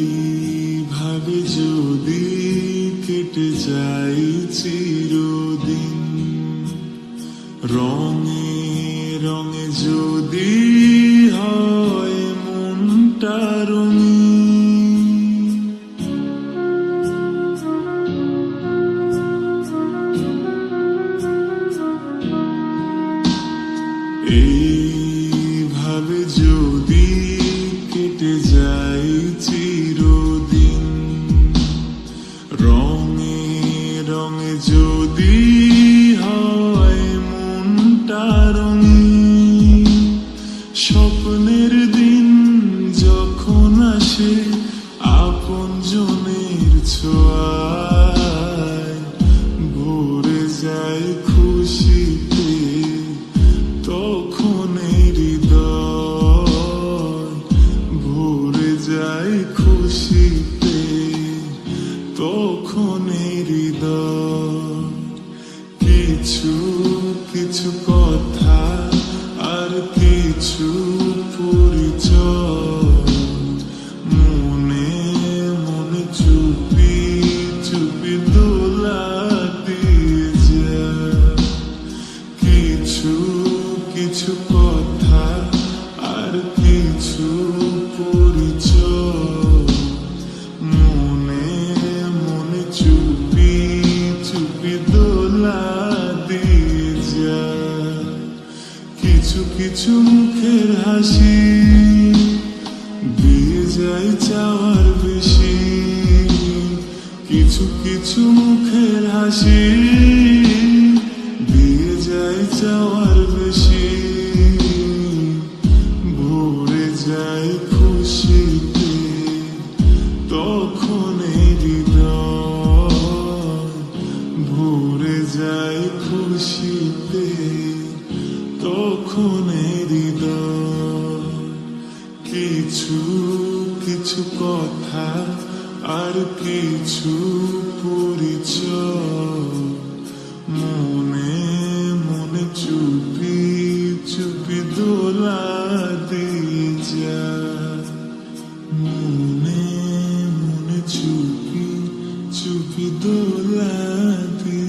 এইভাবে যদি কেটে যায় চিরদিন, রঙে রঙে যদি হয় মনটা রঙিন, এইভাবে যদি কেটে যায় চিরদিন, রঙে রঙে যদি হয় মনটা রঙিন, স্বপ্নের দিন যখন আসে আপনজনের ছোঁয়ায়, ভরে যায় খুশিতে তখন হৃদয়, ভরে যায় খুশিতে তখন হৃদয়। কিছু কিছু কথা আর কিছু পরিচয়, মনে মনে চুপি চুপি দোলা দিয়ে যায়। কিছু কিছু কথা আর কিছু পরিচয়, মনে মনে চুপি চুপি দোলা দিয়ে যায়। কিছু কিছু মুখের হাসি দিয়ে যায় চাওয়ার বেশি, কিছু কিছু মুখের হাসি দিয়ে যায় চাওয়ার বেশি, ভরে যায় খুশিতে তখন হৃদয়, ভরে যায় খুশিতে তখন হৃদয়। কিছু কিছু কথা আর কিছু পরিচয়, মনে মনে চুপি চুপি দোলা দিয়ে যায়। মনে মনে চুপি চুপি দোলা দিয়ে